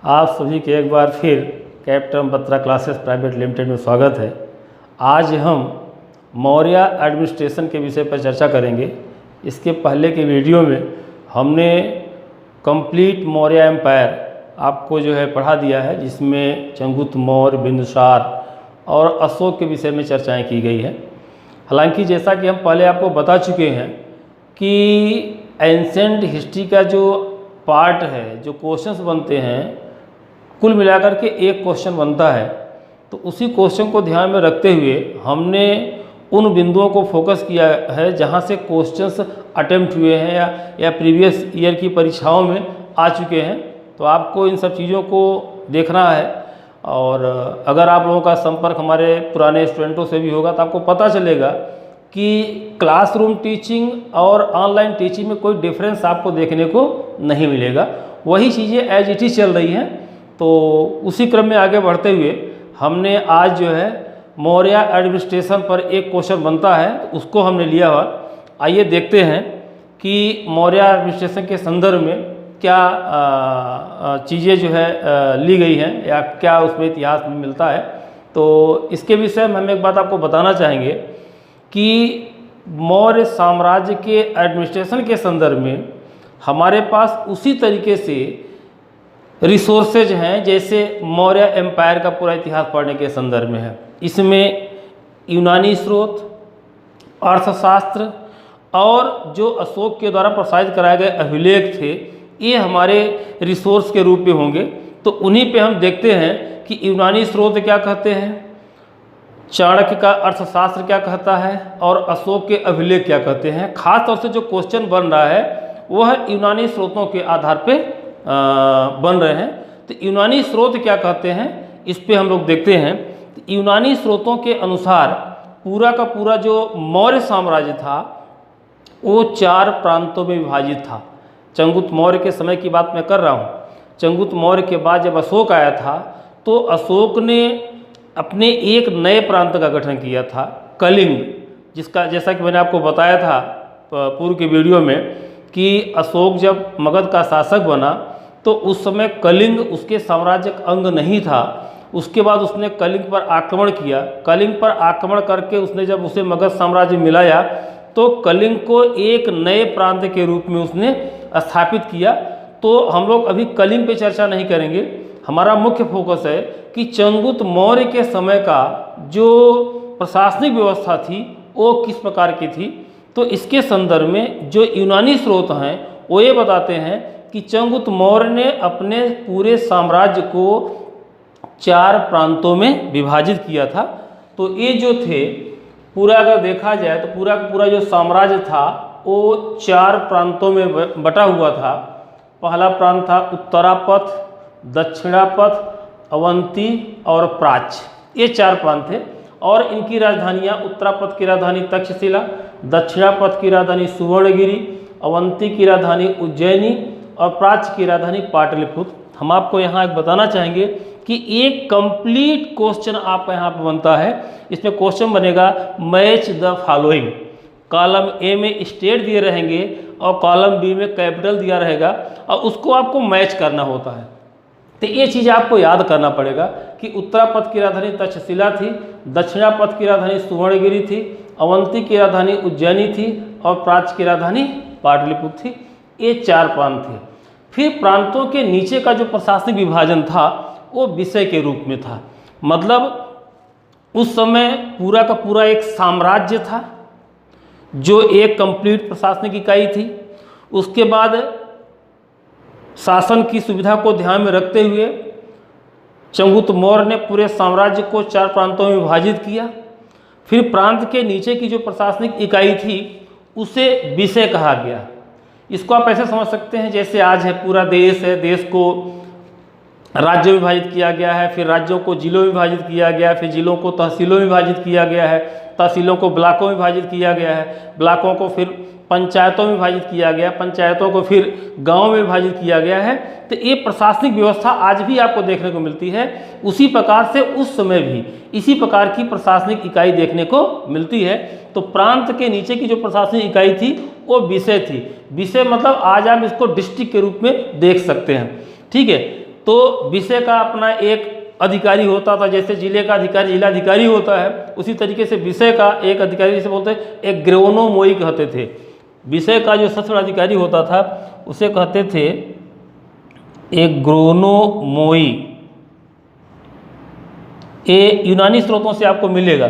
आप सभी के एक बार फिर captain Batra classes private limited में स्वागत है। आज हम मौर्य एडमिनिस्ट्रेशन के विषय पर चर्चा करेंगे। इसके पहले के वीडियो में हमने कंप्लीट मौर्य एम्पायर आपको पढ़ा दिया है, जिसमें चंद्रगुप्त मौर्य, बिंदुसार और अशोक के विषय में चर्चाएं की गई हैं। हालांकि जैसा कि हम पहले आपको बता चुके हैं कि एंसेंट हिस्ट्री का जो पार्ट है, जो क्वेश्चंस बनते हैं, कुल मिलाकर के एक क्वेश्चन बनता है। तो उसी क्वेश्चन को ध्यान में रखते हुए हमने उन बिंदुओं को फोकस किया है जहां से क्वेश्चंस अटेम्प्ट हुए हैं या प्रीवियस ईयर की परीक्षाओं में आ चुके हैं। तो आपको इन सब चीज़ों को देखना है, और अगर आप लोगों का संपर्क हमारे पुराने स्टूडेंटों से भी होगा तो आपको पता चलेगा कि क्लासरूम टीचिंग और ऑनलाइन टीचिंग में कोई डिफरेंस आपको देखने को नहीं मिलेगा। वही चीज़ें एज इट इज चल रही हैं। तो उसी क्रम में आगे बढ़ते हुए हमने आज मौर्य एडमिनिस्ट्रेशन पर एक क्वेश्चन बनता है, तो उसको हमने लिया हुआ। आइए देखते हैं कि मौर्य एडमिनिस्ट्रेशन के संदर्भ में क्या चीज़ें ली गई हैं या क्या उसमें इतिहास में मिलता है। तो इसके विषय में हम एक बात आपको बताना चाहेंगे कि मौर्य साम्राज्य के एडमिनिस्ट्रेशन के संदर्भ में हमारे पास उसी तरीके से रिसोर्सेज हैं जैसे मौर्य एम्पायर का पूरा इतिहास पढ़ने के संदर्भ में है। इसमें यूनानी स्रोत, अर्थशास्त्र और जो अशोक के द्वारा प्रसारित कराए गए अभिलेख थे, ये हमारे रिसोर्स के रूप में होंगे। तो उन्हीं पे हम देखते हैं कि यूनानी स्रोत क्या कहते हैं, चाणक्य का अर्थशास्त्र क्या कहता है और अशोक के अभिलेख क्या कहते हैं। खास तौर से जो क्वेश्चन बन रहा है वह यूनानी स्रोतों के आधार पे बन रहे हैं। तो यूनानी स्रोत क्या कहते हैं, इस पे हम लोग देखते हैं। तो यूनानी स्रोतों के अनुसार पूरा का पूरा जो मौर्य साम्राज्य था वो 4 प्रांतों में विभाजित था। चंद्रगुप्त मौर्य के समय की बात मैं कर रहा हूँ। चंद्रगुप्त मौर्य के बाद जब अशोक आया था तो अशोक ने अपने एक नए प्रांत का गठन किया था, कलिंग, जिसका जैसा कि मैंने आपको बताया था पूर्व के वीडियो में कि अशोक जब मगध का शासक बना तो उस समय कलिंग उसके साम्राज्य का अंग नहीं था। उसके बाद उसने कलिंग पर आक्रमण किया। कलिंग पर आक्रमण करके उसने जब उसे मगध साम्राज्य मिलाया तो कलिंग को एक नए प्रांत के रूप में उसने स्थापित किया। तो हम लोग अभी कलिंग पे चर्चा नहीं करेंगे। हमारा मुख्य फोकस है कि चंद्रगुप्त मौर्य के समय का जो प्रशासनिक व्यवस्था थी वो किस प्रकार की थी। तो इसके संदर्भ में जो यूनानी स्रोत हैं वो ये बताते हैं कि चंद्रगुप्त मौर्य ने अपने पूरे साम्राज्य को 4 प्रांतों में विभाजित किया था। तो ये जो थे, पूरा अगर देखा जाए तो पूरा का पूरा जो साम्राज्य था वो 4 प्रांतों में बटा हुआ था। पहला प्रांत था उत्तरापथ, दक्षिणापथ, अवंती और प्राच्य। ये 4 प्रांत थे और इनकी राजधानियाँ, उत्तरापथ की राजधानी तक्षशिला, दक्षिणापथ की राजधानी सुवर्णगिरी, अवंती की राजधानी उज्जैनी और प्राच्य की राजधानी पाटलिपुत्र। हम आपको यहाँ एक बताना चाहेंगे कि एक कंप्लीट क्वेश्चन आपका यहाँ पर बनता है। इसमें क्वेश्चन बनेगा match the following. Column A में स्टेट दिए रहेंगे और कॉलम बी में कैपिटल दिया रहेगा और उसको आपको मैच करना होता है। तो ये चीज़ आपको याद करना पड़ेगा कि उत्तरापथ की राजधानी तक्षशिला थी, दक्षिणापथ की राजधानी सुवर्णगिरी थी, अवंती की राजधानी उज्जैनी थी और प्राच्य की राजधानी पाटलिपुत्र थी। ये 4 प्रांत थे। फिर प्रांतों के नीचे का जो प्रशासनिक विभाजन था वो विषय के रूप में था। मतलब उस समय पूरा का पूरा एक साम्राज्य था जो एक कंप्लीट प्रशासनिक इकाई थी। उसके बाद शासन की सुविधा को ध्यान में रखते हुए चंद्रगुप्त मौर्य ने पूरे साम्राज्य को 4 प्रांतों में विभाजित किया। फिर प्रांत के नीचे की जो प्रशासनिक इकाई थी उसे विषय कहा गया। इसको आप ऐसे समझ सकते हैं जैसे आज है पूरा देश है, देश को राज्यों में विभाजित किया गया है, फिर राज्यों को जिलों में विभाजित किया गया है, फिर जिलों को तहसीलों में विभाजित किया गया है, तहसीलों को ब्लॉकों में विभाजित किया गया है, ब्लॉकों को फिर पंचायतों में विभाजित किया गया, पंचायतों को फिर गांव में विभाजित किया गया है। तो ये प्रशासनिक व्यवस्था आज भी आपको देखने को मिलती है। उसी प्रकार से उस समय भी इसी प्रकार की प्रशासनिक इकाई देखने को मिलती है। तो प्रांत के नीचे की जो प्रशासनिक इकाई थी वो विषय थी। विषय मतलब आज आप इसको डिस्ट्रिक्ट के रूप में देख सकते हैं, ठीक है। तो विषय का अपना एक अधिकारी होता था, जैसे जिले का अधिकारी जिलाधिकारी होता है, उसी तरीके से विषय का एक अधिकारी, जैसे बोलते हैं एग्रोनोमोई कहते थे। विषय का जो सबसे बड़ा अधिकारी होता था उसे कहते थे एग्रोनोमोई। ये यूनानी स्रोतों से आपको मिलेगा।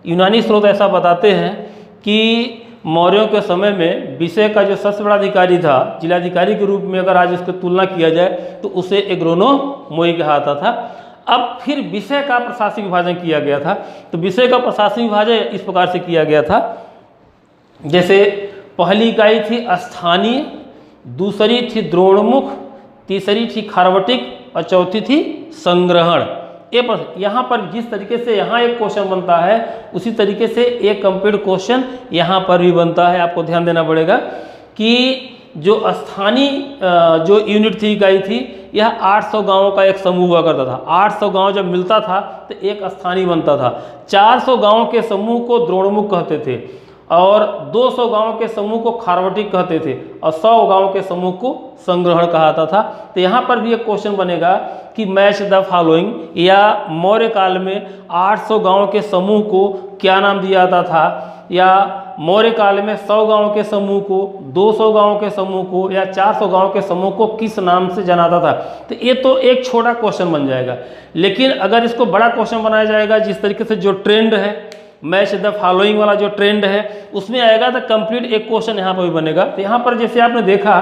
यूनानी स्रोत ऐसा बताते हैं कि मौर्यों के समय में विषय का जो सबसे बड़ा अधिकारी था, जिलाधिकारी के रूप में अगर आज उसकी तुलना किया जाए तो उसे एग्रोनोमोई कहा जाता था। अब फिर विषय का प्रशासनिक विभाजन किया गया था। तो विषय का प्रशासनिक विभाजन इस प्रकार से किया गया था, जैसे पहली इकाई थी स्थानीय, दूसरी थी द्रोणमुख, तीसरी थी खारवटिक और चौथी थी संग्रहण। यहाँ पर जिस तरीके से यहाँ एक क्वेश्चन बनता है उसी तरीके से एक कंप्लीट क्वेश्चन यहाँ पर भी बनता है। आपको ध्यान देना पड़ेगा कि जो स्थानीय जो यूनिट थी, इकाई थी, यह 800 गांवों का एक समूह हुआ करता था। 800 गांव जब मिलता था तो एक स्थानीय बनता था। 400 गांवों के समूह को द्रोणमुख कहते थे और 200 गांवों के समूह को खारवटिक कहते थे और 100 गांवों के समूह को संग्रहण कहा जाता था। तो यहाँ पर भी एक क्वेश्चन बनेगा कि मैच द फॉलोइंग, या मौर्य काल में 800 गांवों के समूह को क्या नाम दिया जाता था, या मौर्य काल में 100 गांवों के समूह को, 200 गांवों के समूह को या 400 गांवों के समूह को किस नाम से जाना जाता था। तो ये तो एक छोटा क्वेश्चन बन जाएगा। लेकिन अगर इसको बड़ा क्वेश्चन बनाया जाएगा, जिस तरीके से जो ट्रेंड है, मैच द फॉलोइंग वाला जो ट्रेंड है, उसमें आएगा तो कंप्लीट एक क्वेश्चन यहाँ पर भी बनेगा। तो यहाँ पर जैसे आपने देखा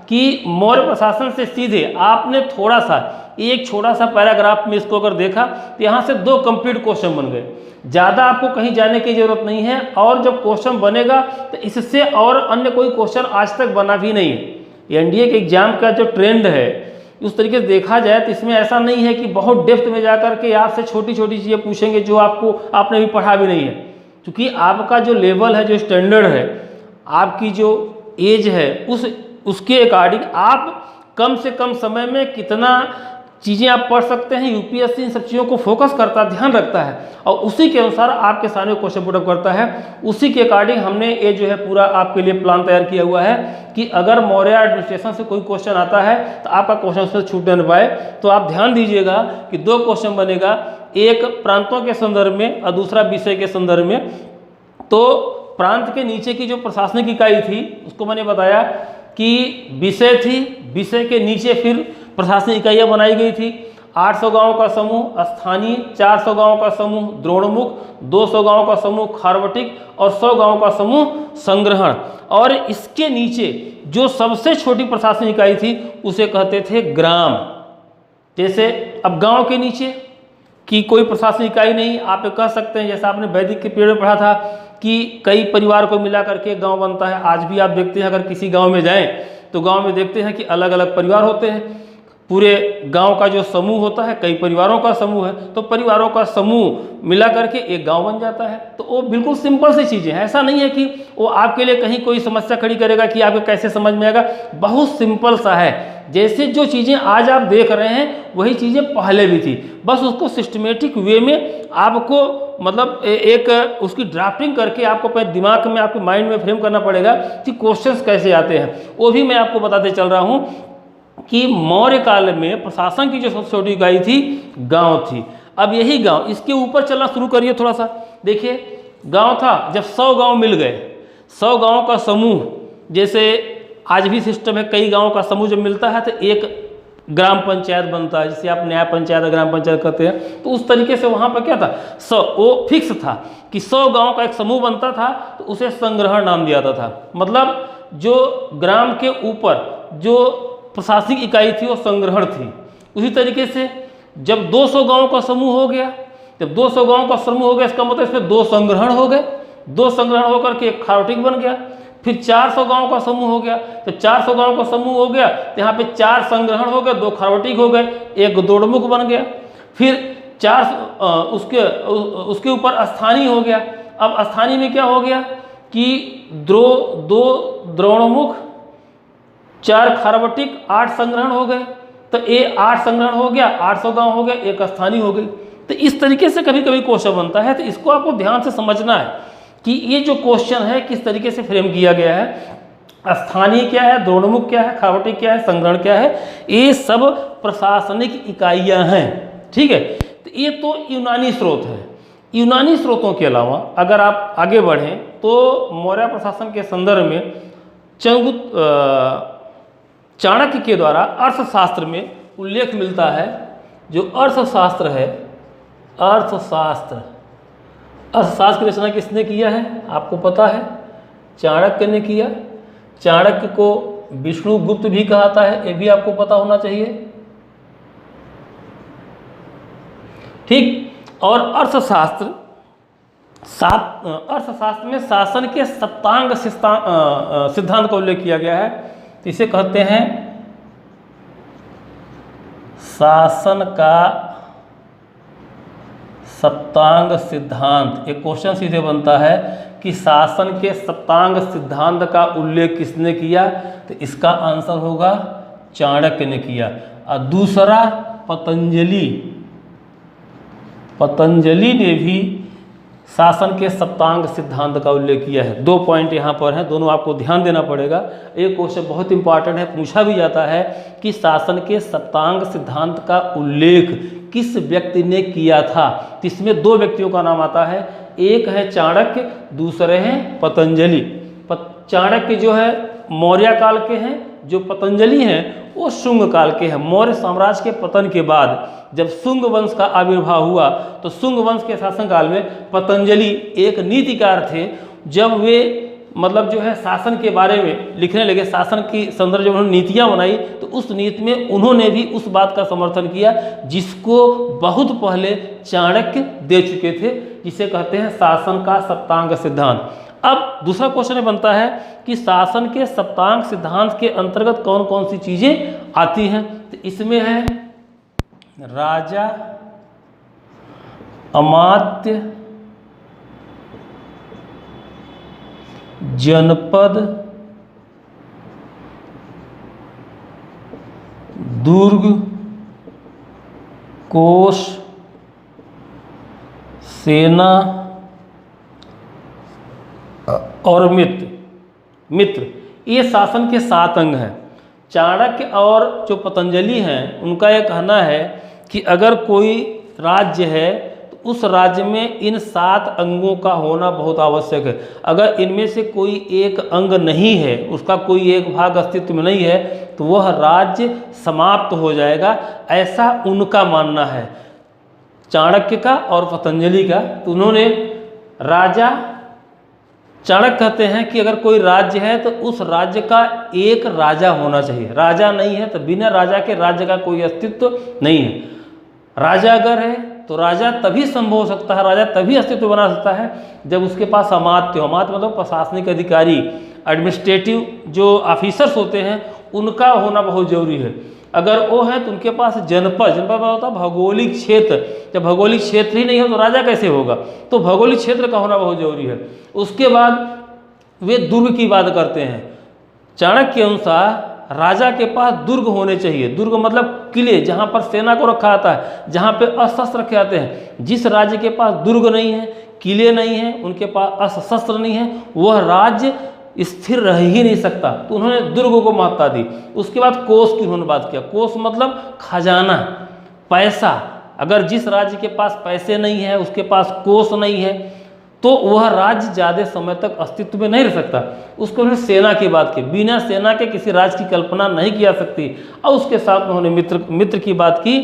कि मौर्य प्रशासन से सीधे आपने थोड़ा सा एक छोटा सा पैराग्राफ में इसको अगर देखा तो यहाँ से 2 कंप्लीट क्वेश्चन बन गए। ज़्यादा आपको कहीं जाने की जरूरत नहीं है, और जब क्वेश्चन बनेगा तो इससे और अन्य कोई क्वेश्चन आज तक बना भी नहीं है। एनडीए के एग्जाम का जो ट्रेंड है उस तरीके से देखा जाए तो इसमें ऐसा नहीं है कि बहुत डेप्थ में जाकर के आपसे छोटी छोटी चीज़ें पूछेंगे जो आपने भी पढ़ा भी नहीं है। क्योंकि आपका जो लेवल है, जो स्टैंडर्ड है, आपकी जो एज है, उसके अकॉर्डिंग आप कम से कम समय में कितना चीज़ें आप पढ़ सकते हैं। यूपीएससी इन सब चीज़ों को फोकस करता है, ध्यान रखता है और उसी के अनुसार आपके सामने क्वेश्चन पुटअप करता है। उसी के अकॉर्डिंग हमने ये जो है पूरा आपके लिए प्लान तैयार किया हुआ है कि अगर मौर्य एडमिनिस्ट्रेशन से कोई क्वेश्चन आता है तो आपका क्वेश्चन उससे छूट न पाए। तो आप ध्यान दीजिएगा कि 2 क्वेश्चन बनेगा, एक प्रांतों के संदर्भ में और दूसरा विषय के संदर्भ में। तो प्रांत के नीचे की जो प्रशासनिक इकाई थी उसको मैंने बताया कि विषय थी, विषय के नीचे फिर प्रशासनिक इकाइयाँ बनाई गई थी। 800 गांवों का समूह स्थानीय, 400 गांवों का समूह द्रोणमुख, 200 गांवों का समूह खारवटिक और 100 गांवों का समूह संग्रहण। और इसके नीचे जो सबसे छोटी प्रशासनिक इकाई थी उसे कहते थे ग्राम। जैसे अब गांव के नीचे की कोई प्रशासनिक इकाई नहीं, आप कह सकते हैं जैसा आपने वैदिक के पीरियड में पढ़ा था कि कई परिवार को मिला करके गांव बनता है। आज भी आप देखते हैं, अगर किसी गांव में जाएं तो गांव में देखते हैं कि अलग अलग परिवार होते हैं। पूरे गांव का जो समूह होता है, कई परिवारों का समूह है, तो परिवारों का समूह मिला करके एक गांव बन जाता है। तो वो बिल्कुल सिंपल सी चीज़ें हैं, ऐसा नहीं है कि वो आपके लिए कहीं कोई समस्या खड़ी करेगा कि आपको कैसे समझ में आएगा। बहुत सिंपल सा है। जैसे जो चीज़ें आज आप देख रहे हैं वही चीज़ें पहले भी थी, बस उसको सिस्टमेटिक वे में आपको मतलब एक उसकी ड्राफ्टिंग करके आपको अपने दिमाग में, आपके माइंड में फ्रेम करना पड़ेगा कि क्वेश्चंस कैसे आते हैं। वो भी मैं आपको बताते चल रहा हूँ कि मौर्य काल में प्रशासन की जो सबसे छोटी इकाई थी गांव थी। अब यही गांव, इसके ऊपर चलना शुरू करिए थोड़ा सा। देखिए गांव था, जब 100 गांव मिल गए, 100 गांवों का समूह, जैसे आज भी सिस्टम है, कई गांवों का समूह जब मिलता है तो एक ग्राम पंचायत बनता है, जिसे आप न्याय पंचायत ग्राम पंचायत कहते हैं। तो उस तरीके से वहाँ पर क्या था, 100 वो फिक्स था कि 100 गाँव का एक समूह बनता था तो उसे संग्रहण नाम दिया जाता था। मतलब जो ग्राम के ऊपर जो प्रशासनिक इकाई थी वो संग्रहण थी। उसी तरीके से जब 200 गाँव का समूह हो गया, जब 200 गाँव का समूह हो गया, इसका मतलब इसमें 2 संग्रहण हो गए, 2 संग्रहण होकर के एक खारवटिक बन गया। फिर 400 गाँव का समूह हो गया, तो 400 गाँव का समूह हो गया तो यहाँ पे 4 संग्रहण हो गए, 2 खारवटिक हो गए, एक द्रोणमुख बन गया। फिर 4 उसके ऊपर स्थानीय हो गया। अब स्थानीय में क्या हो गया कि 2 द्रोणमुख, 4 खारवटिक, 8 संग्रहण हो गए। तो ये 8 संग्रहण हो गया, 800 गाँव हो गया, एक स्थानीय हो गई। तो इस तरीके से कभी कभी क्वेश्चन बनता है। तो इसको आपको ध्यान से समझना है कि ये जो क्वेश्चन है किस तरीके से फ्रेम किया गया है। स्थानीय क्या है, द्रोणमुख क्या है, खावटी क्या है, संग्रहण क्या है, ये सब प्रशासनिक इकाइयां हैं। ठीक है, तो ये तो यूनानी स्रोत है। यूनानी स्रोतों के अलावा अगर आप आगे बढ़ें तो मौर्य प्रशासन के संदर्भ में चाणक्य के द्वारा अर्थशास्त्र में उल्लेख मिलता है। जो अर्थशास्त्र है, अर्थशास्त्र की रचना किसने किया है आपको पता है? चाणक्य ने किया। चाणक्य को विष्णुगुप्त भी कहता है, ये भी आपको पता होना चाहिए। ठीक, और अर्थशास्त्र में शासन के सप्तांग सिद्धांत का उल्लेख किया गया है। तो इसे कहते हैं शासन का सप्तांग सिद्धांत। एक क्वेश्चन सीधे बनता है कि शासन के सप्तांग सिद्धांत का उल्लेख किसने किया? तो इसका आंसर होगा चाणक्य ने किया। और दूसरा पतंजलि ने भी शासन के सप्तांग सिद्धांत का उल्लेख किया है। 2 पॉइंट यहाँ पर हैं, दोनों आपको ध्यान देना पड़ेगा। एक क्वेश्चन बहुत इंपॉर्टेंट है, पूछा भी जाता है कि शासन के सप्तांग सिद्धांत का उल्लेख किस व्यक्ति ने किया था? तो इसमें 2 व्यक्तियों का नाम आता है, एक है चाणक्य, दूसरे हैं पतंजलि। चाणक्य जो है मौर्य काल के हैं, जो पतंजलि हैं वो शुंग काल के हैं। मौर्य साम्राज्य के पतन के बाद जब शुंग वंश का आविर्भाव हुआ तो शुंग वंश के शासनकाल में पतंजलि एक नीतिकार थे। जब वे मतलब जो है शासन के बारे में लिखने लगे, शासन की संदर्भ जब उन्होंने नीतियाँ बनाई तो उस नीति में उन्होंने भी उस बात का समर्थन किया जिसको बहुत पहले चाणक्य दे चुके थे, जिसे कहते हैं शासन का सप्तांग सिद्धांत। अब दूसरा क्वेश्चन बनता है कि शासन के सप्तांग सिद्धांत के अंतर्गत कौन कौन सी चीजें आती हैं? तो इसमें है राजा, अमात्य, जनपद, दुर्ग, कोष, सेना और मित्र। ये शासन के 7 अंग हैं। चाणक्य और जो पतंजलि हैं उनका यह कहना है कि अगर कोई राज्य है तो उस राज्य में इन 7 अंगों का होना बहुत आवश्यक है। अगर इनमें से कोई एक अंग नहीं है, उसका कोई एक भाग अस्तित्व में नहीं है, तो वह राज्य समाप्त हो जाएगा, ऐसा उनका मानना है, चाणक्य का और पतंजलि का। तो उन्होंने राजा, चाणक्य कहते हैं कि अगर कोई राज्य है तो उस राज्य का एक राजा होना चाहिए। राजा नहीं है तो बिना राजा के राज्य का कोई अस्तित्व नहीं है। राजा अगर है तो राजा तभी संभव हो सकता है, राजा तभी अस्तित्व बना सकता है जब उसके पास अमात्य हो। अमात्य मतलब प्रशासनिक अधिकारी, एडमिनिस्ट्रेटिव जो ऑफिसर्स होते हैं उनका होना बहुत जरूरी है। अगर वो है तो उनके पास जनपद होता है भौगोलिक क्षेत्र। जब भौगोलिक क्षेत्र ही नहीं हो तो राजा कैसे होगा? तो भौगोलिक क्षेत्र का होना बहुत जरूरी है। उसके बाद वे दुर्ग की बात करते हैं। चाणक्य के अनुसार राजा के पास दुर्ग होने चाहिए। दुर्ग मतलब किले, जहाँ पर सेना को रखा जाता है, जहाँ पे अस्त्र रखे जाते हैं। जिस राज्य के पास दुर्ग नहीं है, किले नहीं हैं, उनके पास अस्त्र नहीं है, वह राज्य स्थिर रह ही नहीं सकता। तो उन्होंने दुर्ग को महत्ता दी। उसके बाद कोष की उन्होंने बात किया। कोष मतलब खजाना, पैसा। अगर जिस राज्य के पास पैसे नहीं है, उसके पास कोष नहीं है, तो वह राज्य ज़्यादा समय तक अस्तित्व में नहीं रह सकता। उसको उन्होंने सेना की बात की। बिना सेना के किसी राज्य की कल्पना नहीं की जा सकती। और उसके साथ उन्होंने मित्र की बात की।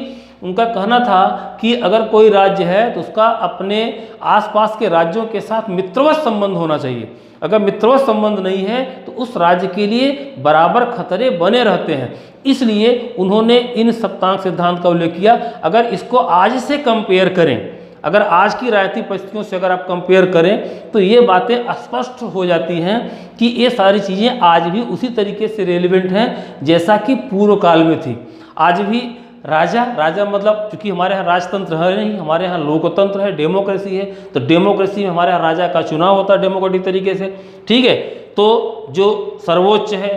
उनका कहना था कि अगर कोई राज्य है तो उसका अपने आसपास के राज्यों के साथ मित्रवत संबंध होना चाहिए। अगर मित्रवत संबंध नहीं है तो उस राज्य के लिए बराबर खतरे बने रहते हैं। इसलिए उन्होंने इन सप्तांग सिद्धांत का उल्लेख किया। अगर इसको आज से कंपेयर करें, अगर आज की राजनीतिक परिस्थितियों से अगर आप कंपेयर करें तो ये बातें स्पष्ट हो जाती हैं कि ये सारी चीज़ें आज भी उसी तरीके से रेलिवेंट हैं जैसा कि पूर्व काल में थी। आज भी राजा मतलब चूँकि हमारे यहाँ राजतंत्र है नहीं, हमारे यहाँ लोकतंत्र है, डेमोक्रेसी है। तो डेमोक्रेसी में हमारे यहाँ राजा का चुनाव होता है डेमोक्रेटिक तरीके से। ठीक है, तो जो सर्वोच्च है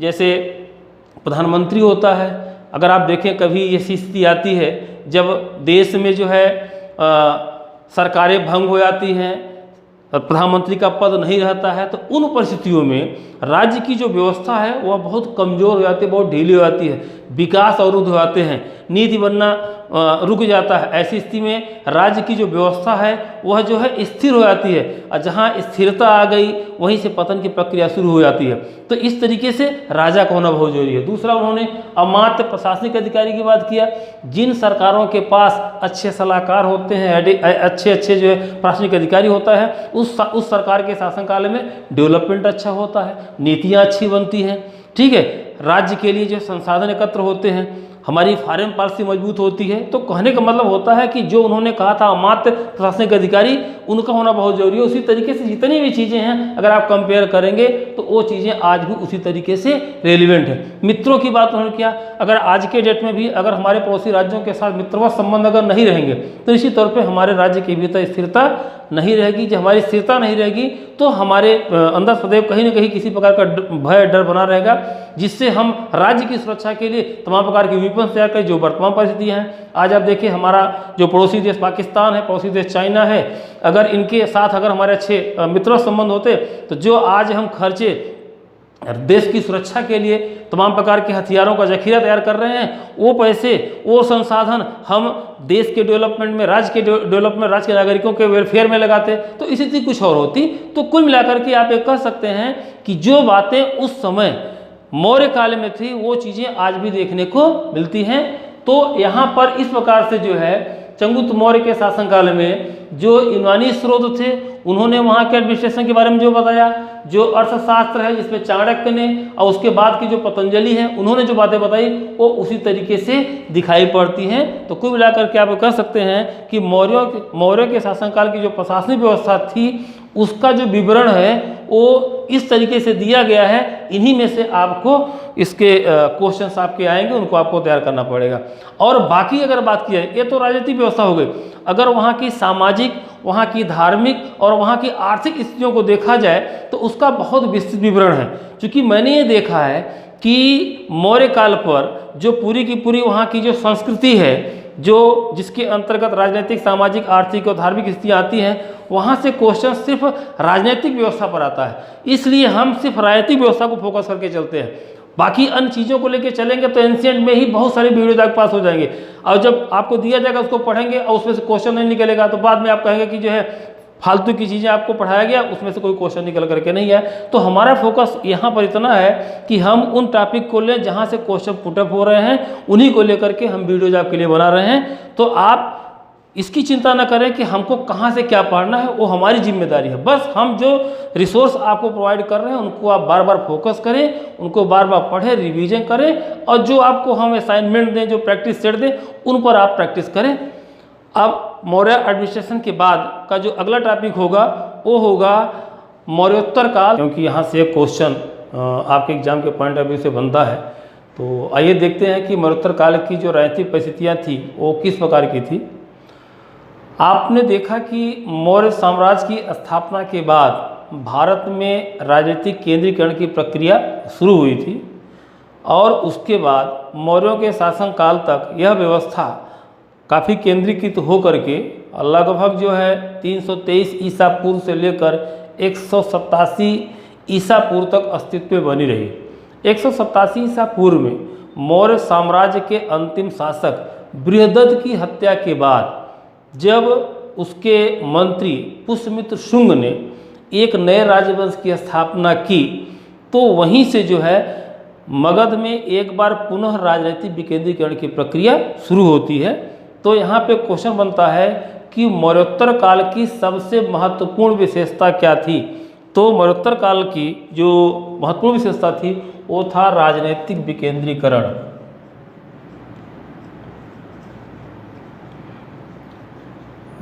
जैसे प्रधानमंत्री होता है। अगर आप देखें कभी ये स्थिति आती है जब देश में जो है सरकारें भंग हो जाती हैं और प्रधानमंत्री का पद नहीं रहता है, तो उन परिस्थितियों में राज्य की जो व्यवस्था है वह बहुत कमज़ोर हो जाती है, बहुत ढीली हो जाती है, विकास अवरुद्ध हो जाते हैं, नीति बनना रुक जाता है। ऐसी स्थिति में राज्य की जो व्यवस्था है वह जो है स्थिर हो जाती है, और जहाँ स्थिरता आ गई वहीं से पतन की प्रक्रिया शुरू हो जाती है। तो इस तरीके से राजा का होना बहुत जरूरी है। दूसरा, उन्होंने अमात्य प्रशासनिक अधिकारी की बात किया। जिन सरकारों के पास अच्छे सलाहकार होते हैं, अच्छे जो है प्रशासनिक अधिकारी होता है, उस सरकार के शासनकाल में डेवलपमेंट अच्छा होता है, नीतियाँ अच्छी बनती हैं, ठीक है। राज्य के लिए जो संसाधन एकत्र होते हैं, हमारी फॉरेन पॉलिसी मजबूत होती है। तो कहने का मतलब होता है कि जो उन्होंने कहा था अमात्य प्रशासनिक अधिकारी, उनका होना बहुत जरूरी है। उसी तरीके से जितनी भी चीज़ें हैं अगर आप कंपेयर करेंगे तो वो चीज़ें आज भी उसी तरीके से रेलिवेंट है। मित्रों की बात उन्होंने किया, अगर आज के डेट में भी अगर हमारे पड़ोसी राज्यों के साथ मित्रवत संबंध अगर नहीं रहेंगे तो निश्चित तौर पर हमारे राज्य के भीतर स्थिरता नहीं रहेगी। जब हमारी स्थिरता नहीं रहेगी तो हमारे अंदर सदैव कहीं ना कहीं किसी प्रकार का भय डर बना रहेगा, जिससे हम राज्य की सुरक्षा के लिए तमाम प्रकार के वेपन्स तैयार करें। जो वर्तमान परिस्थितियाँ हैं, आज आप देखिए हमारा जो पड़ोसी देश पाकिस्तान है, पड़ोसी देश चाइना है, अगर इनके साथ अगर हमारे अच्छे मित्रवत संबंध होते तो जो आज हम खर्चे देश की सुरक्षा के लिए तमाम प्रकार के हथियारों का जखीरा तैयार कर रहे हैं, वो पैसे, वो संसाधन हम देश के डेवलपमेंट में, राज्य के डेवलपमेंट, राज्य के नागरिकों के वेलफेयर में लगाते तो स्थिति कुछ और होती। तो कुल मिलाकर के आप ये कह सकते हैं कि जो बातें उस समय मौर्य काल में थी वो चीज़ें आज भी देखने को मिलती हैं। तो यहाँ पर इस प्रकार से जो है चंद्रगुप्त मौर्य के शासनकाल में जो यूनानी स्रोत थे उन्होंने वहाँ के एडमिनिस्ट्रेशन के बारे में जो बताया, जो अर्थशास्त्र है जिसमें चाणक्य ने, और उसके बाद की जो पतंजलि है उन्होंने जो बातें बताई वो उसी तरीके से दिखाई पड़ती हैं। तो कुल मिलाकर के आप कह सकते हैं कि मौर्य के शासनकाल की जो प्रशासनिक व्यवस्था थी उसका जो विवरण है वो इस तरीके से दिया गया है। इन्हीं में से आपको इसके क्वेश्चंस आपके आएंगे, उनको आपको तैयार करना पड़ेगा। और बाकी अगर बात की जाए, ये तो राजनीतिक व्यवस्था हो गई, अगर वहाँ की सामाजिक, वहाँ की धार्मिक और वहाँ की आर्थिक स्थितियों को देखा जाए तो उसका बहुत विस्तृत विवरण है। क्योंकि मैंने ये देखा है कि मौर्य काल पर जो पूरी की पूरी वहाँ की जो संस्कृति है, जो जिसके अंतर्गत राजनीतिक, सामाजिक, आर्थिक और धार्मिक स्थितियाँ आती हैं, वहाँ से क्वेश्चन सिर्फ राजनीतिक व्यवस्था पर आता है। इसलिए हम सिर्फ राजनीतिक व्यवस्था को फोकस करके चलते हैं। बाकी अन्य चीज़ों को लेके चलेंगे तो एंशिएंट में ही बहुत सारे वीडियोज आपके पास हो जाएंगे, और जब आपको दिया जाएगा उसको पढ़ेंगे और उसमें से क्वेश्चन नहीं निकलेगा तो बाद में आप कहेंगे कि जो है फालतू की चीज़ें आपको पढ़ाया गया, उसमें से कोई क्वेश्चन निकल करके नहीं है। तो हमारा फोकस यहाँ पर इतना है कि हम उन टॉपिक को लें जहाँ से क्वेश्चन पुटअप हो रहे हैं, उन्हीं को लेकर के हम वीडियोज आपके लिए बना रहे हैं। तो आप इसकी चिंता न करें कि हमको कहाँ से क्या पढ़ना है, वो हमारी जिम्मेदारी है। बस हम जो रिसोर्स आपको प्रोवाइड कर रहे हैं उनको आप बार बार फोकस करें, उनको बार बार पढ़ें, रिवीजन करें, और जो आपको हम असाइनमेंट दें, जो प्रैक्टिस सेट दें, उन पर आप प्रैक्टिस करें। अब मौर्य एडमिनिस्ट्रेशन के बाद का जो अगला टॉपिक होगा वो होगा मौर्योत्तर काल, क्योंकि यहाँ से एक क्वेश्चन आपके एग्जाम के पॉइंट ऑफ व्यू से बनता है। तो आइए देखते हैं कि मौर्योत्तर काल की जो राजनीतिक परिस्थितियाँ थी वो किस प्रकार की थी। आपने देखा कि मौर्य साम्राज्य की स्थापना के बाद भारत में राजनीतिक केंद्रीकरण की प्रक्रिया शुरू हुई थी, और उसके बाद मौर्यों के शासनकाल तक यह व्यवस्था काफ़ी केंद्रीकृत हो करके लगभग जो है 323 ईसा पूर्व से लेकर 187 ईसा पूर्व तक अस्तित्व में बनी रही। 187 ईसा पूर्व में मौर्य साम्राज्य के अंतिम शासक बृहदत्त की हत्या के बाद जब उसके मंत्री पुष्यमित्र शुंग ने एक नए राजवंश की स्थापना की, तो वहीं से जो है मगध में एक बार पुनः राजनीतिक विकेंद्रीकरण की प्रक्रिया शुरू होती है। तो यहाँ पे क्वेश्चन बनता है कि मौर्योत्तर काल की सबसे महत्वपूर्ण विशेषता क्या थी। तो मौर्योत्तर काल की जो महत्वपूर्ण विशेषता थी वो था राजनीतिक विकेंद्रीकरण।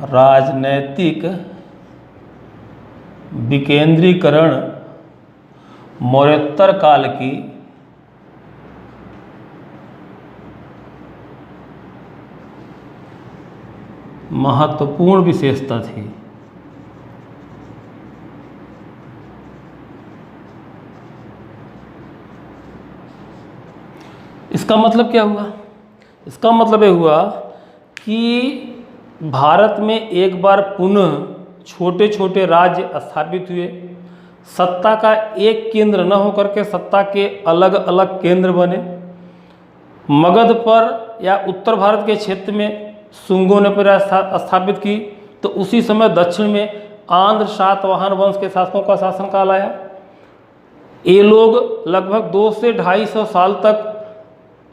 राजनैतिक विकेंद्रीकरण मौर्योत्तर काल की महत्वपूर्ण विशेषता थी। इसका मतलब क्या हुआ? इसका मतलब ये हुआ कि भारत में एक बार पुनः छोटे छोटे राज्य स्थापित हुए, सत्ता का एक केंद्र न होकर के सत्ता के अलग अलग केंद्र बने। मगध पर या उत्तर भारत के क्षेत्र में शुंगों ने प्रजा स्थापित की, तो उसी समय दक्षिण में आंध्र सातवाहन वंश के शासकों का शासनकाल आया। ये लोग लगभग 200 से 250 साल तक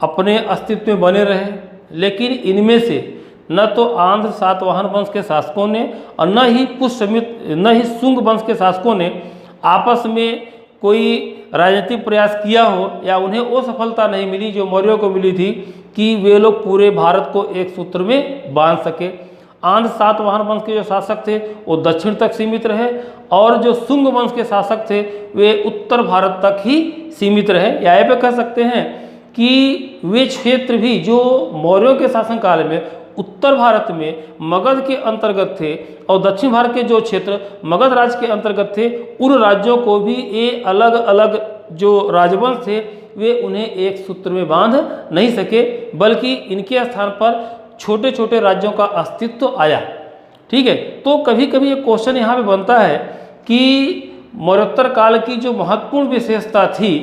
अपने अस्तित्व में बने रहे, लेकिन इनमें से न तो आंध्र सातवाहन वंश के शासकों ने और न ही शुंग वंश के शासकों ने आपस में कोई राजनीतिक प्रयास किया हो, या उन्हें वो सफलता नहीं मिली जो मौर्यों को मिली थी कि वे लोग पूरे भारत को एक सूत्र में बांध सके। आंध्र सातवाहन वंश के जो शासक थे वो दक्षिण तक सीमित रहे, और जो शुंग वंश के शासक थे वे उत्तर भारत तक ही सीमित रहे। या ये पे कह सकते हैं कि वे क्षेत्र भी जो मौर्यों के शासनकाल में उत्तर भारत में मगध के अंतर्गत थे और दक्षिण भारत के जो क्षेत्र मगध राज्य के अंतर्गत थे, उन राज्यों को भी ये अलग अलग जो राजवंश थे वे उन्हें एक सूत्र में बांध नहीं सके, बल्कि इनके स्थान पर छोटे छोटे राज्यों का अस्तित्व आया। ठीक है, तो कभी कभी एक क्वेश्चन यहाँ पे बनता है कि मौर्योत्तर काल की जो महत्वपूर्ण विशेषता थी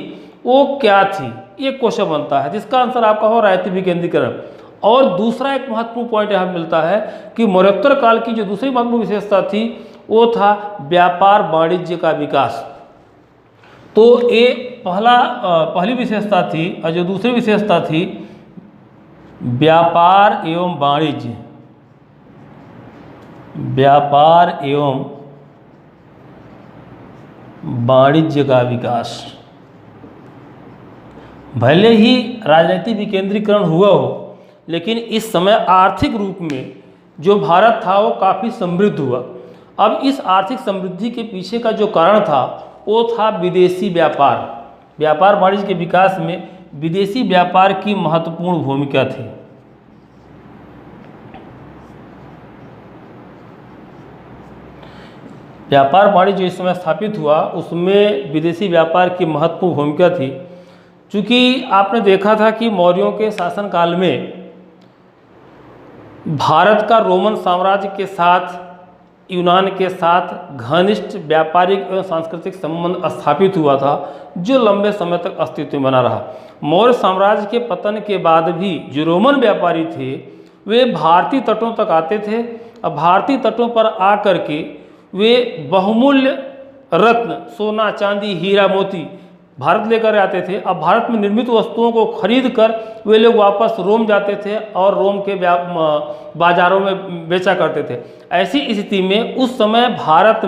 वो क्या थी, ये क्वेश्चन बनता है, जिसका आंसर आपका हो राजनीति विकेंद्रीकरण। और दूसरा एक महत्वपूर्ण पॉइंट यहाँ मिलता है कि मौर्योत्तर काल की जो दूसरी महत्वपूर्ण विशेषता थी वो था व्यापार वाणिज्य का विकास। तो ये पहली विशेषता थी, और जो दूसरी विशेषता थी व्यापार एवं वाणिज्य, व्यापार एवं वाणिज्य का विकास। भले ही राजनीतिक विकेंद्रीकरण हुआ हो, लेकिन इस समय आर्थिक रूप में जो भारत था वो काफ़ी समृद्ध हुआ। अब इस आर्थिक समृद्धि के पीछे का जो कारण था वो था विदेशी व्यापार। व्यापार वाणिज्य के विकास में विदेशी व्यापार की महत्वपूर्ण भूमिका थी। व्यापार वाणिज्य इस समय स्थापित हुआ उसमें विदेशी व्यापार की महत्वपूर्ण भूमिका थी। चूँकि आपने देखा था कि मौर्यों के शासनकाल में भारत का रोमन साम्राज्य के साथ, यूनान के साथ घनिष्ठ व्यापारिक एवं सांस्कृतिक संबंध स्थापित हुआ था, जो लंबे समय तक अस्तित्व में बना रहा। मौर्य साम्राज्य के पतन के बाद भी जो रोमन व्यापारी थे वे भारतीय तटों तक आते थे, और भारतीय तटों पर आकर के वे बहुमूल्य रत्न, सोना, चांदी, हीरा, मोती भारत लेकर आते थे। अब भारत में निर्मित वस्तुओं को खरीद कर वे लोग वापस रोम जाते थे और रोम के बाजारों में बेचा करते थे। ऐसी स्थिति में उस समय भारत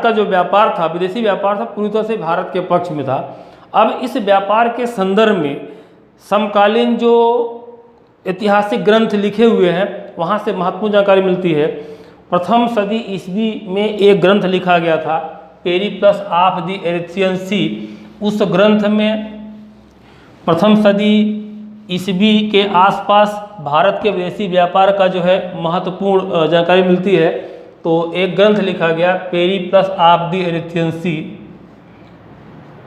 का जो व्यापार था, विदेशी व्यापार था, पूरी तरह से भारत के पक्ष में था। अब इस व्यापार के संदर्भ में समकालीन जो ऐतिहासिक ग्रंथ लिखे हुए हैं वहाँ से महत्वपूर्ण जानकारी मिलती है। प्रथम सदी ईस्वी में एक ग्रंथ लिखा गया था, पेरिप्लस ऑफ द एरिथ्रियन सी। उस ग्रंथ में प्रथम सदी ईस्वी के आसपास भारत के विदेशी व्यापार का जो है महत्वपूर्ण जानकारी मिलती है। तो एक ग्रंथ लिखा गया Periplus of the Erythraean sea,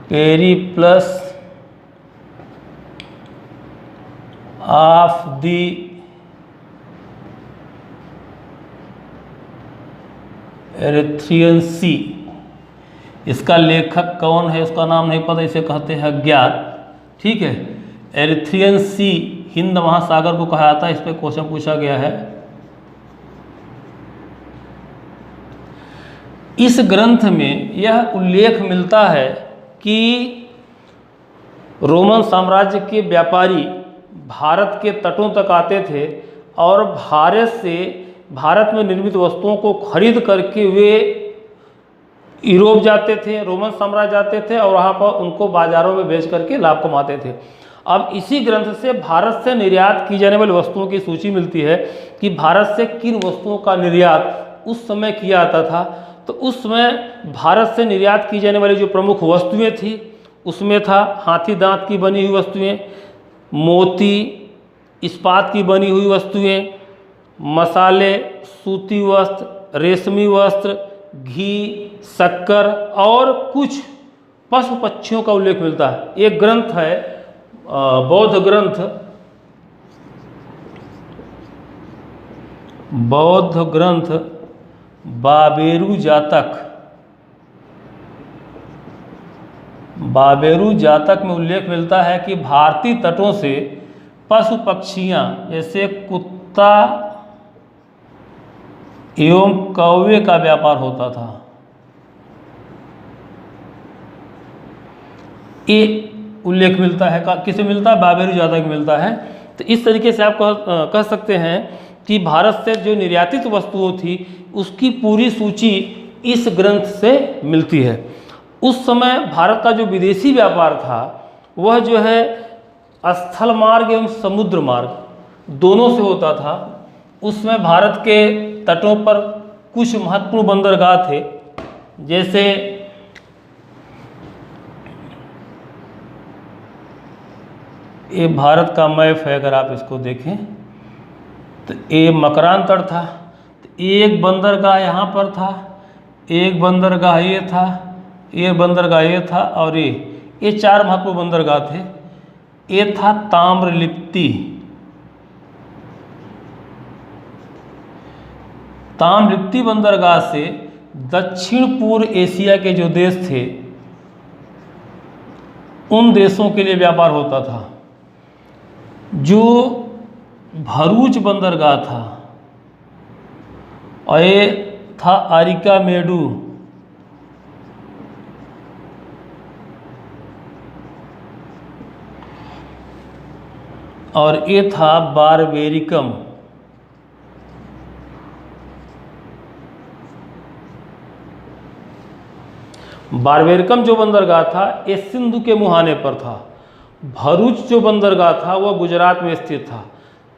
Periplus of the Erythraean sea. इसका लेखक कौन है उसका नाम नहीं पता, इसे कहते हैं अज्ञात। ठीक है, एरिथ्रियन सी हिंद महासागर को कहा जाता है। इस पर क्वेश्चन पूछा गया है। इस ग्रंथ में यह उल्लेख मिलता है कि रोमन साम्राज्य के व्यापारी भारत के तटों तक आते थे और भारत में निर्मित वस्तुओं को खरीद करके वे यूरोप जाते थे, रोमन साम्राज्य जाते थे और वहाँ पर उनको बाजारों में बेच करके लाभ कमाते थे। अब इसी ग्रंथ से भारत से निर्यात की जाने वाली वस्तुओं की सूची मिलती है कि भारत से किन वस्तुओं का निर्यात उस समय किया जाता था। तो उस समय भारत से निर्यात की जाने वाली जो प्रमुख वस्तुएं थी उसमें था हाथी दांत की बनी हुई वस्तुएं, मोती, इस्पात की बनी हुई वस्तुएं, मसाले, सूती वस्त्र, रेशमी वस्त्र, घी, शक्कर और कुछ पशु पक्षियों का उल्लेख मिलता है। एक ग्रंथ है बौद्ध ग्रंथ बाबेरू जातक। बाबेरू जातक में उल्लेख मिलता है कि भारतीय तटों से पशु पक्षियाँ जैसे कुत्ता एवं कौवे का व्यापार होता था। ये उल्लेख मिलता है, किसे मिलता है? बाबेरू जातक मिलता है। तो इस तरीके से आप कह सकते हैं कि भारत से जो निर्यातित वस्तुओं थी उसकी पूरी सूची इस ग्रंथ से मिलती है। उस समय भारत का जो विदेशी व्यापार था वह जो है स्थल मार्ग एवं समुद्र मार्ग दोनों से होता था। उसमें भारत के तटों पर कुछ महत्वपूर्ण बंदरगाह थे, जैसे ये भारत का मैप है, अगर आप इसको देखें तो ये मकरान तट था। तो एक बंदरगाह यहाँ पर था, एक बंदरगाह ये था, ये बंदरगाह ये था, और ये 4 महत्वपूर्ण बंदरगाह थे। ये था ताम्रलिप्ति। ताम्रलिप्ति बंदरगाह से दक्षिण पूर्व एशिया के जो देश थे उन देशों के लिए व्यापार होता था। जो भरूच बंदरगाह था और ये था अरिकामेडू, और ये था बारबेरिकम। बारबेरिकम जो बंदरगाह था ये सिंधु के मुहाने पर था। भरूच जो बंदरगाह था वह गुजरात में स्थित था।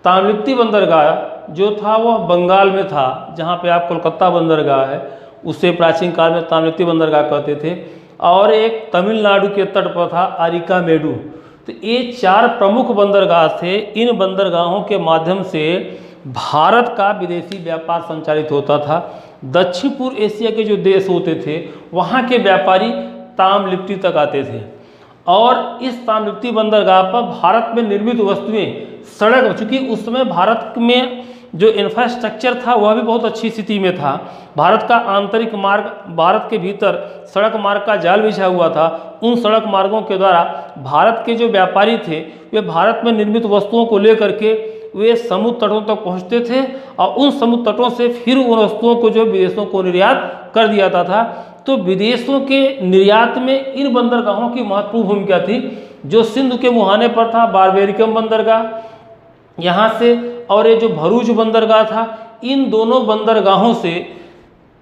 ताम्रलिप्ति बंदरगाह जो था वह बंगाल में था, जहाँ पे आप कोलकाता बंदरगाह है उसे प्राचीन काल में ताम्रलिप्ति बंदरगाह कहते थे। और एक तमिलनाडु के तट पर था अरिकामेडू। तो ये 4 प्रमुख बंदरगाह थे। इन बंदरगाहों के माध्यम से भारत का विदेशी व्यापार संचालित होता था। दक्षिण पूर्व एशिया के जो देश होते थे वहाँ के व्यापारी ताम्रलिप्ति तक आते थे, और इस ताम्रलिप्ति बंदरगाह पर भारत में निर्मित वस्तुएं सड़क, चूँकि उस समय भारत में जो इंफ्रास्ट्रक्चर था वह भी बहुत अच्छी स्थिति में था। भारत का आंतरिक मार्ग, भारत के भीतर सड़क मार्ग का जाल बिछा हुआ था। उन सड़क मार्गों के द्वारा भारत के जो व्यापारी थे वे भारत में निर्मित वस्तुओं को लेकर के वे समुद्र तटों तक पहुंचते थे, और उन समुद्र तटों से फिर उन वस्तुओं को जो विदेशों को निर्यात कर दिया जाता था। तो विदेशों के निर्यात में इन बंदरगाहों की महत्वपूर्ण भूमिका थी। जो सिंधु के मुहाने पर था बारबेरिकम बंदरगाह यहाँ से, और ये जो भरूच बंदरगाह था, इन दोनों बंदरगाहों से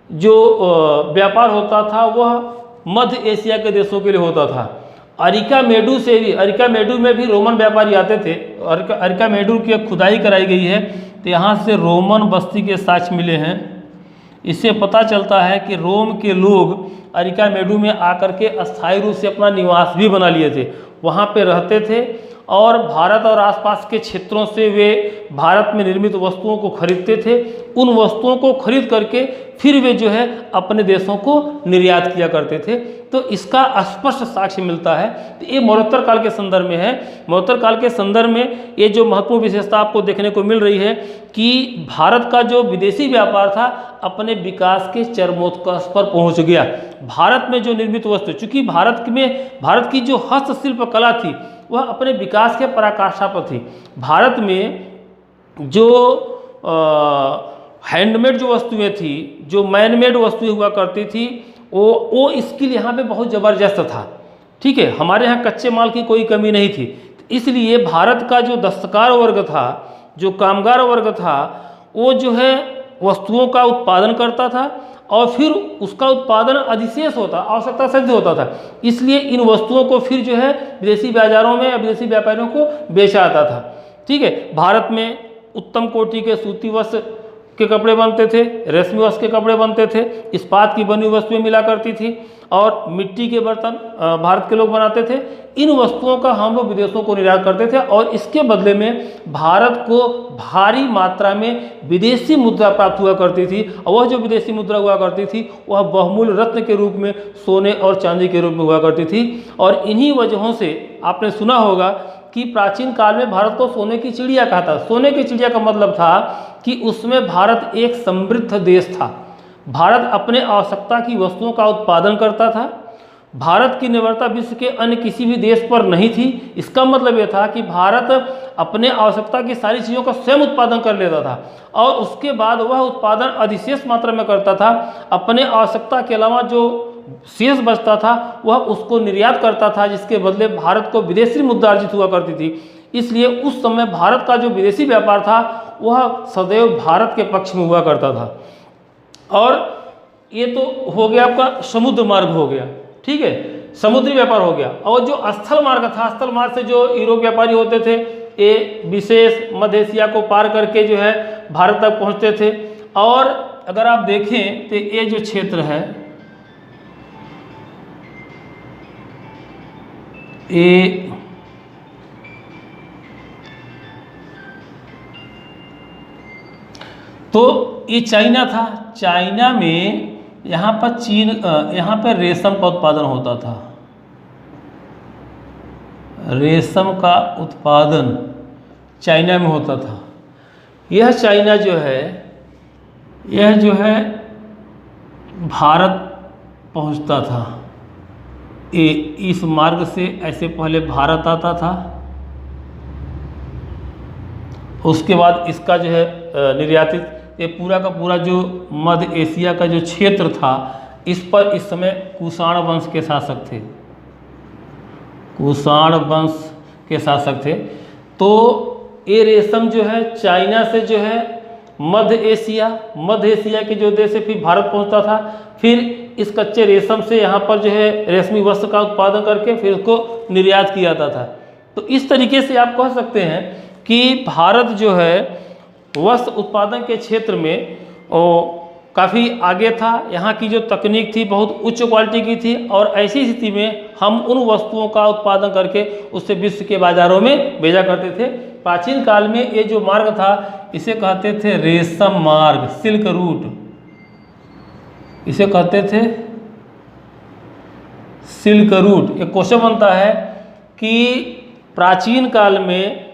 जो व्यापार होता था वह मध्य एशिया के देशों के लिए होता था। अरिकामेडू से भी, अरिकामेडू में भी रोमन व्यापारी आते थे। अरिकामेडू की खुदाई कराई गई है तो यहाँ से रोमन बस्ती के साक्ष्य मिले हैं। इससे पता चलता है कि रोम के लोग अरिकामेडू में आकर के अस्थायी रूप से अपना निवास भी बना लिए थे, वहाँ पे रहते थे, और भारत और आसपास के क्षेत्रों से वे भारत में निर्मित वस्तुओं को खरीदते थे। उन वस्तुओं को खरीद करके फिर वे जो है अपने देशों को निर्यात किया करते थे। तो इसका स्पष्ट साक्ष्य मिलता है। तो ये मरणोत्तर काल के संदर्भ में है। मरणोत्तर काल के संदर्भ में ये जो महत्वपूर्ण विशेषता आपको देखने को मिल रही है कि भारत का जो विदेशी व्यापार था अपने विकास के चरमोत्कर्ष पर पहुंच गया। भारत में जो निर्मित वस्तु, चूँकि भारत की जो हस्तशिल्प कला थी वह अपने विकास के पराकाष्ठा पर थी। भारत में जो हैंडमेड जो वस्तुएं थी, जो मैनमेड वस्तुएं हुआ करती थी, वो स्किल यहाँ पे बहुत ज़बरदस्त था। ठीक है, हमारे यहाँ कच्चे माल की कोई कमी नहीं थी। इसलिए भारत का जो दस्तकार वर्ग था, जो कामगार वर्ग था, वो जो है वस्तुओं का उत्पादन करता था और फिर उसका उत्पादन अधिशेष होता, आवश्यकता सिद्ध होता था। इसलिए इन वस्तुओं को फिर जो है विदेशी बाजारों में या विदेशी व्यापारियों को बेचा जाता था। ठीक है, भारत में उत्तम कोटि के सूती वस्त्र के कपड़े बनते थे, रेशमी वस्त्र के कपड़े बनते थे, इस्पात की बनी वस्तुएं मिला करती थी, और मिट्टी के बर्तन भारत के लोग बनाते थे। इन वस्तुओं का हम लोग विदेशों को निर्यात करते थे, और इसके बदले में भारत को भारी मात्रा में विदेशी मुद्रा प्राप्त हुआ करती थी। और वह जो विदेशी मुद्रा हुआ करती थी वह बहुमूल्य रत्न के रूप में सोने और चांदी के रूप में हुआ करती थी। और इन्हीं वजहों से आपने सुना होगा कि प्राचीन काल में भारत को सोने की चिड़िया कहा था। सोने की चिड़िया का मतलब था कि उसमें भारत एक समृद्ध देश था। भारत अपने आवश्यकता की वस्तुओं का उत्पादन करता था, भारत की निर्भरता विश्व के अन्य किसी भी देश पर नहीं थी। इसका मतलब यह था कि भारत अपने आवश्यकता की सारी चीज़ों का स्वयं उत्पादन कर लेता था और उसके बाद वह उत्पादन अधिशेष मात्रा में करता था। अपने आवश्यकता के अलावा जो शेष बचता था वह उसको निर्यात करता था, जिसके बदले भारत को विदेशी मुद्रा अर्जित हुआ करती थी। इसलिए उस समय भारत का जो विदेशी व्यापार था वह सदैव भारत के पक्ष में हुआ करता था। और ये तो हो गया आपका समुद्र मार्ग हो गया, ठीक है, समुद्री व्यापार हो गया। और जो स्थल मार्ग था, स्थल मार्ग से जो यूरोप व्यापारी होते थे ये विशेष मध्य एशिया को पार करके जो है भारत तक पहुंचते थे। और अगर आप देखें तो ये जो क्षेत्र है ये तो ये चाइना था। चाइना में यहाँ पर यहाँ पर रेशम का उत्पादन होता था। रेशम का उत्पादन चाइना में होता था। यह चाइना जो है यह जो है भारत पहुँचता था। ये इस मार्ग से ऐसे पहले भारत आता था, उसके बाद इसका जो है निर्यातित ये पूरा का पूरा जो मध्य एशिया का जो क्षेत्र था इस पर इस समय कुषाण वंश के शासक थे। कुषाण वंश के शासक थे। तो ये रेशम जो है चाइना से जो है मध्य एशिया के जो देश से फिर भारत पहुंचता था। फिर इस कच्चे रेशम से यहाँ पर जो है रेशमी वस्त्र का उत्पादन करके फिर उसको निर्यात किया जाता था। तो इस तरीके से आप कह सकते हैं कि भारत जो है वस्त्र उत्पादन के क्षेत्र में काफ़ी आगे था। यहाँ की जो तकनीक थी बहुत उच्च क्वालिटी की थी और ऐसी स्थिति में हम उन वस्तुओं का उत्पादन करके उससे विश्व के बाज़ारों में भेजा करते थे। प्राचीन काल में ये जो मार्ग था इसे कहते थे रेशम मार्ग, सिल्क रूट, इसे कहते थे सिल्क रूट। एक क्वेश्चन बनता है कि प्राचीन काल में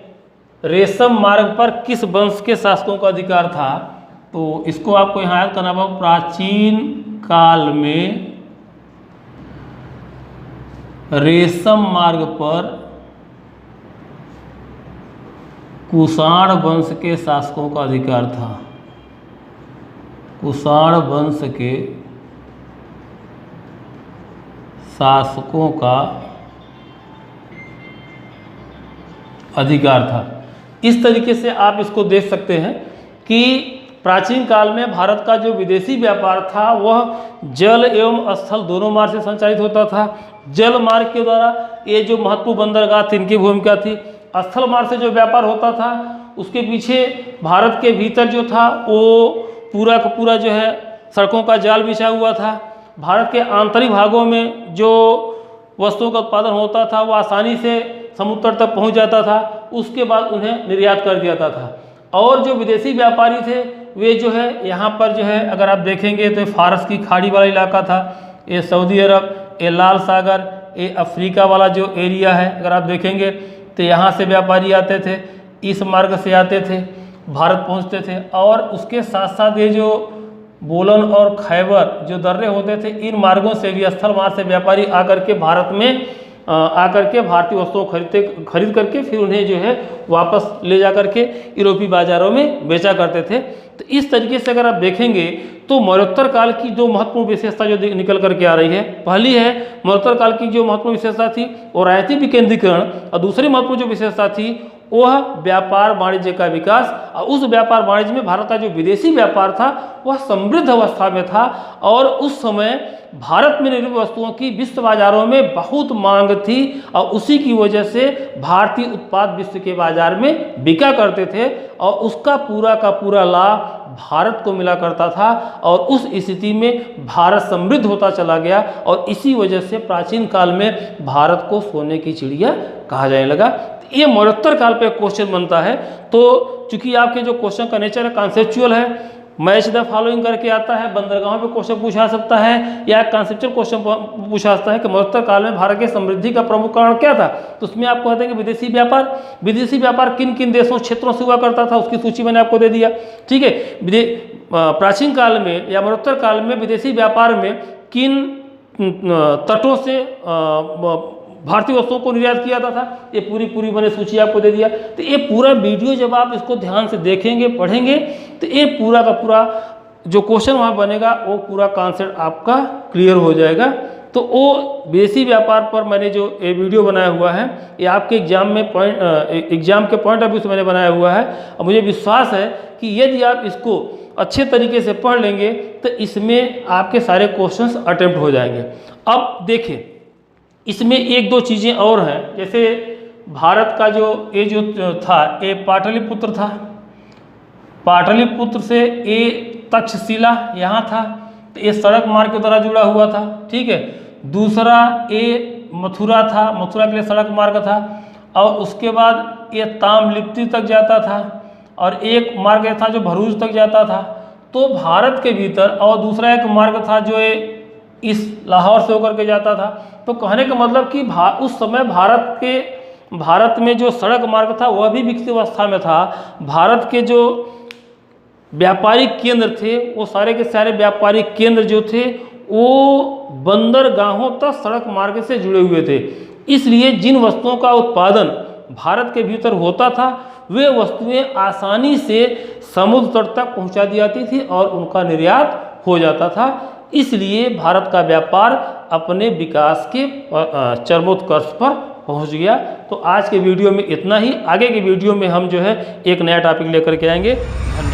रेशम मार्ग पर किस वंश के शासकों का अधिकार था। तो इसको आपको यहाँ याद करना होगा। प्राचीन काल में रेशम मार्ग पर कुषाण वंश के शासकों का अधिकार था। कुषाण वंश के शासकों का अधिकार था। इस तरीके से आप इसको देख सकते हैं कि प्राचीन काल में भारत का जो विदेशी व्यापार था वह जल एवं स्थल दोनों मार्ग से संचालित होता था। जल मार्ग के द्वारा ये जो महत्वपूर्ण बंदरगाह थी इनकी भूमिका थी। स्थल मार्ग से जो व्यापार होता था उसके पीछे भारत के भीतर जो था वो पूरा का पूरा जो है सड़कों का जाल बिछा हुआ था। भारत के आंतरिक भागों में जो वस्तुओं का उत्पादन होता था वो आसानी से समुद्र तक पहुंच जाता था। उसके बाद उन्हें निर्यात कर दिया जाता था। और जो विदेशी व्यापारी थे वे जो है यहाँ पर जो है अगर आप देखेंगे तो फारस की खाड़ी वाला इलाका था, ये सऊदी अरब, ये लाल सागर, ये अफ्रीका वाला जो एरिया है अगर आप देखेंगे तो यहाँ से व्यापारी आते थे, इस मार्ग से आते थे, भारत पहुँचते थे। और उसके साथ साथ ये जो बोलन और खैबर जो दर्रे होते थे इन मार्गों से भी स्थल मार्ग से व्यापारी आकर के भारत में आकर के भारतीय वस्तुओं खरीद करके फिर उन्हें जो है वापस ले जा करके यूरोपीय बाज़ारों में बेचा करते थे। तो इस तरीके से अगर आप देखेंगे तो मौर्योत्तर काल की जो महत्वपूर्ण विशेषता जो निकल करके आ रही है, पहली है मौर्योत्तर काल की जो महत्वपूर्ण विशेषता थी वो राजनीतिक विकेंद्रीकरण, और दूसरी महत्वपूर्ण जो विशेषता थी वह व्यापार वाणिज्य का विकास। और उस व्यापार वाणिज्य में भारत का जो विदेशी व्यापार था वह समृद्ध अवस्था में था और उस समय भारत में निर्मित वस्तुओं की विश्व बाजारों में बहुत मांग थी और उसी की वजह से भारतीय उत्पाद विश्व के बाजार में बिका करते थे और उसका पूरा का पूरा लाभ भारत को मिला करता था। और उस स्थिति में भारत समृद्ध होता चला गया और इसी वजह से प्राचीन काल में भारत को सोने की चिड़िया कहा जाने लगा। ये मौर्योत्तर काल पे क्वेश्चन बनता है। तो चूंकि आपके जो क्वेश्चन का नेचर है कॉन्सेप्चुअल है, मैच द फॉलोइंग करके आता है, बंदरगाहों पे क्वेश्चन पूछा सकता है या कॉन्सेप्चुअल क्वेश्चन पूछा सकता है कि मौर्योत्तर काल में भारत की समृद्धि का प्रमुख कारण क्या था। तो उसमें आपको कहते हैं कि विदेशी व्यापार किन किन देशों क्षेत्रों से हुआ करता था उसकी सूची मैंने आपको दे दिया, ठीक है। प्राचीन काल में या मौर्योत्तर काल में विदेशी व्यापार में किन तटों से भारतीय वस्तुओं को निर्यात किया जाता था। ये पूरी मैंने सूची आपको दे दिया। तो ये पूरा वीडियो जब आप इसको ध्यान से देखेंगे, पढ़ेंगे, तो ये पूरा का पूरा जो क्वेश्चन वहाँ बनेगा वो पूरा कॉन्सेप्ट आपका क्लियर हो जाएगा। तो वो विदेशी व्यापार पर मैंने जो ये वीडियो बनाया हुआ है, ये आपके एग्जाम के पॉइंट ऑफ व्यू से मैंने बनाया हुआ है। और मुझे विश्वास है कि यदि आप इसको अच्छे तरीके से पढ़ लेंगे तो इसमें आपके सारे क्वेश्चंस अटेम्प्ट हो जाएंगे। अब देखिए, इसमें एक दो चीज़ें और हैं। जैसे भारत का जो ये जो था, ये पाटलिपुत्र था, पाटलिपुत्र से ये तक्षशिला यहाँ था, तो ये सड़क मार्ग के द्वारा जुड़ा हुआ था, ठीक है। दूसरा ये मथुरा था, मथुरा के लिए सड़क मार्ग था, और उसके बाद ये ताम्रलिप्ति तक जाता था, और एक मार्ग था जो भरूच तक जाता था। तो भारत के भीतर, और दूसरा एक मार्ग था जो ये इस लाहौर से होकर के जाता था। तो कहने का मतलब कि उस समय भारत में जो सड़क मार्ग था वह भी विकसित अवस्था में था। भारत के जो व्यापारिक केंद्र थे, वो सारे के सारे व्यापारिक केंद्र जो थे वो बंदरगाहों तक सड़क मार्ग से जुड़े हुए थे। इसलिए जिन वस्तुओं का उत्पादन भारत के भीतर होता था, वे वस्तुएं आसानी से समुद्र तट तक पहुंचा दी जाती थी और उनका निर्यात हो जाता था। इसलिए भारत का व्यापार अपने विकास के चरमोत्कर्ष पर पहुंच गया। तो आज के वीडियो में इतना ही। आगे के वीडियो में हम जो है एक नया टॉपिक लेकर के आएंगे। धन्यवाद।